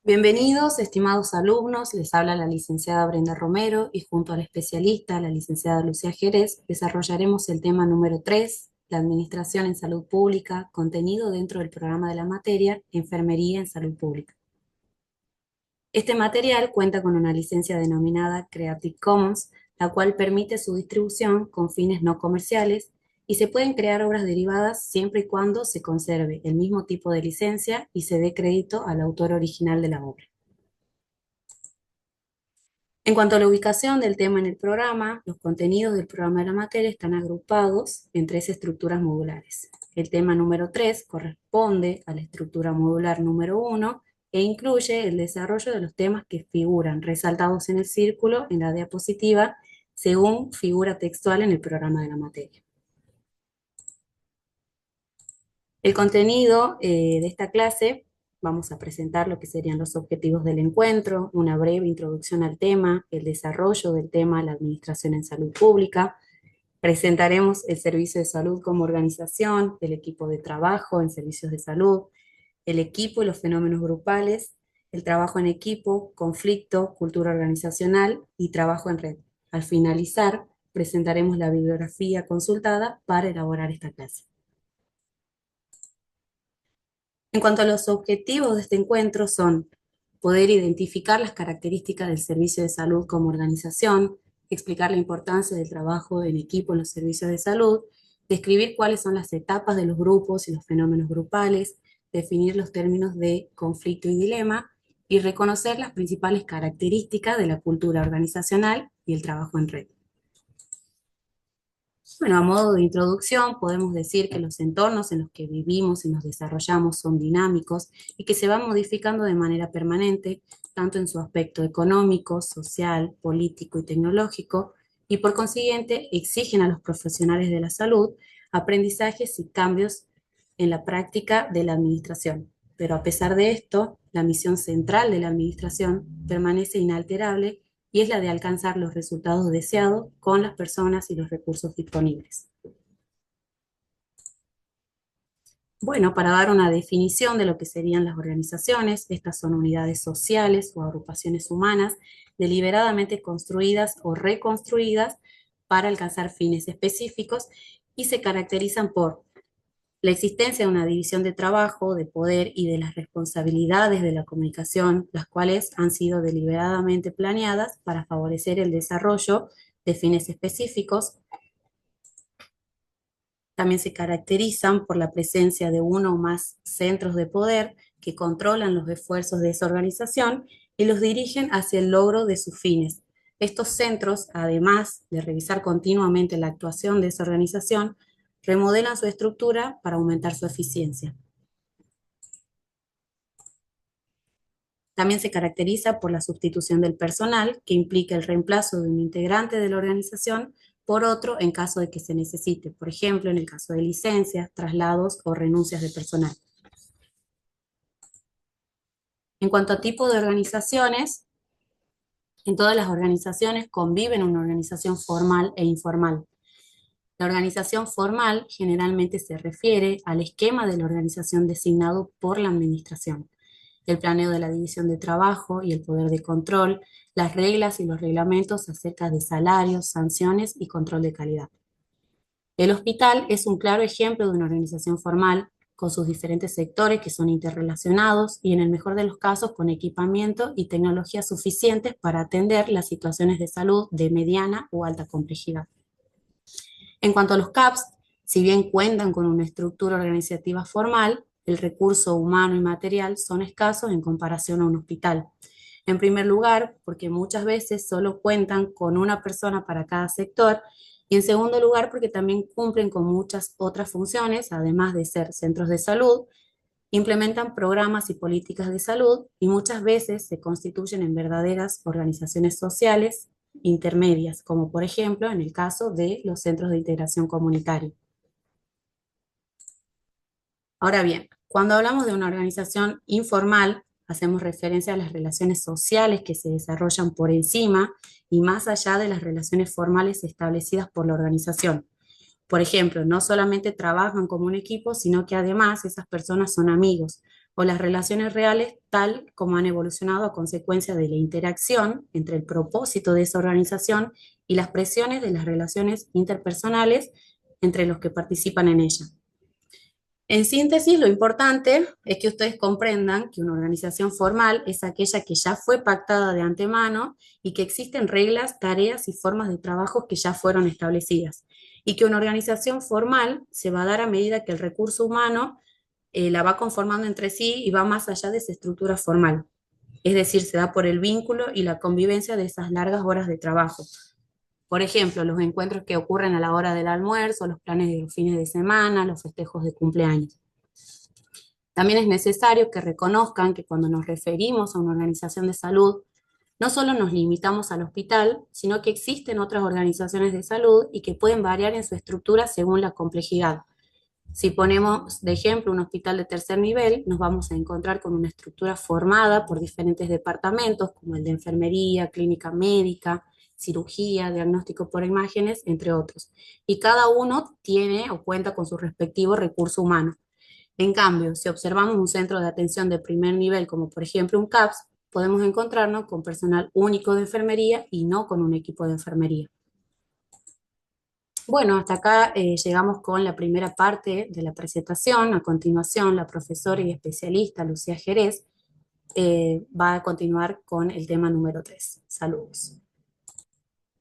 Bienvenidos, estimados alumnos, les habla la licenciada Brenda Romero y junto a la especialista, la licenciada Lucía Jerez, desarrollaremos el tema número 3, la Administración en Salud Pública, contenido dentro del programa de la materia Enfermería en Salud Pública. Este material cuenta con una licencia denominada Creative Commons, la cual permite su distribución con fines no comerciales y se pueden crear obras derivadas siempre y cuando se conserve el mismo tipo de licencia y se dé crédito al autor original de la obra. En cuanto a la ubicación del tema en el programa, los contenidos del programa de la materia están agrupados en tres estructuras modulares. El tema número 3 corresponde a la estructura modular número 1 e incluye el desarrollo de los temas que figuran resaltados en el círculo en la diapositiva según figura textual en el programa de la materia. El contenido de esta clase, vamos a presentar lo que serían los objetivos del encuentro, una breve introducción al tema, el desarrollo del tema, la administración en salud pública. Presentaremos el servicio de salud como organización, el equipo de trabajo en servicios de salud, el equipo y los fenómenos grupales, el trabajo en equipo, conflicto, cultura organizacional y trabajo en red. Al finalizar, presentaremos la bibliografía consultada para elaborar esta clase. En cuanto a los objetivos de este encuentro son poder identificar las características del servicio de salud como organización, explicar la importancia del trabajo en equipo en los servicios de salud, describir cuáles son las etapas de los grupos y los fenómenos grupales, definir los términos de conflicto y dilema, y reconocer las principales características de la cultura organizacional y el trabajo en red. Bueno, a modo de introducción, podemos decir que los entornos en los que vivimos y nos desarrollamos son dinámicos y que se van modificando de manera permanente, tanto en su aspecto económico, social, político y tecnológico, y por consiguiente exigen a los profesionales de la salud aprendizajes y cambios en la práctica de la administración. Pero a pesar de esto, la misión central de la administración permanece inalterable y es la de alcanzar los resultados deseados con las personas y los recursos disponibles. Bueno, para dar una definición de lo que serían las organizaciones, estas son unidades sociales o agrupaciones humanas deliberadamente construidas o reconstruidas para alcanzar fines específicos y se caracterizan por la existencia de una división de trabajo, de poder y de las responsabilidades de la comunicación, las cuales han sido deliberadamente planeadas para favorecer el desarrollo de fines específicos. También se caracterizan por la presencia de uno o más centros de poder que controlan los esfuerzos de esa organización y los dirigen hacia el logro de sus fines. Estos centros, además de revisar continuamente la actuación de esa organización, remodelan su estructura para aumentar su eficiencia. También se caracteriza por la sustitución del personal, que implica el reemplazo de un integrante de la organización por otro en caso de que se necesite, por ejemplo, en el caso de licencias, traslados o renuncias de personal. En cuanto a tipo de organizaciones, en todas las organizaciones conviven una organización formal e informal. La organización formal generalmente se refiere al esquema de la organización designado por la administración, el planeo de la división de trabajo y el poder de control, las reglas y los reglamentos acerca de salarios, sanciones y control de calidad. El hospital es un claro ejemplo de una organización formal con sus diferentes sectores que son interrelacionados y en el mejor de los casos con equipamiento y tecnología suficientes para atender las situaciones de salud de mediana o alta complejidad. En cuanto a los CAPS, si bien cuentan con una estructura organizativa formal, el recurso humano y material son escasos en comparación a un hospital. En primer lugar, porque muchas veces solo cuentan con una persona para cada sector, y en segundo lugar, porque también cumplen con muchas otras funciones, además de ser centros de salud, implementan programas y políticas de salud y muchas veces se constituyen en verdaderas organizaciones sociales intermedias, como por ejemplo en el caso de los centros de integración comunitaria. Ahora bien, cuando hablamos de una organización informal, hacemos referencia a las relaciones sociales que se desarrollan por encima y más allá de las relaciones formales establecidas por la organización. Por ejemplo, no solamente trabajan como un equipo, sino que además esas personas son amigos, o las relaciones reales tal como han evolucionado a consecuencia de la interacción entre el propósito de esa organización y las presiones de las relaciones interpersonales entre los que participan en ella. En síntesis, lo importante es que ustedes comprendan que una organización formal es aquella que ya fue pactada de antemano y que existen reglas, tareas y formas de trabajo que ya fueron establecidas. Y que una organización formal se va a dar a medida que el recurso humano la va conformando entre sí y va más allá de esa estructura formal. Es decir, se da por el vínculo y la convivencia de esas largas horas de trabajo. Por ejemplo, los encuentros que ocurren a la hora del almuerzo, los planes de los fines de semana, los festejos de cumpleaños. También es necesario que reconozcan que cuando nos referimos a una organización de salud, no solo nos limitamos al hospital, sino que existen otras organizaciones de salud y que pueden variar en su estructura según la complejidad. Si ponemos de ejemplo un hospital de tercer nivel, nos vamos a encontrar con una estructura formada por diferentes departamentos, como el de enfermería, clínica médica, cirugía, diagnóstico por imágenes, entre otros. Y cada uno tiene o cuenta con su respectivo recurso humano. En cambio, si observamos un centro de atención de primer nivel, como por ejemplo un CAPS, podemos encontrarnos con personal único de enfermería y no con un equipo de enfermería. Bueno, hasta acá llegamos con la primera parte de la presentación. A continuación, la profesora y especialista Lucía Jerez va a continuar con el tema número 3. Saludos.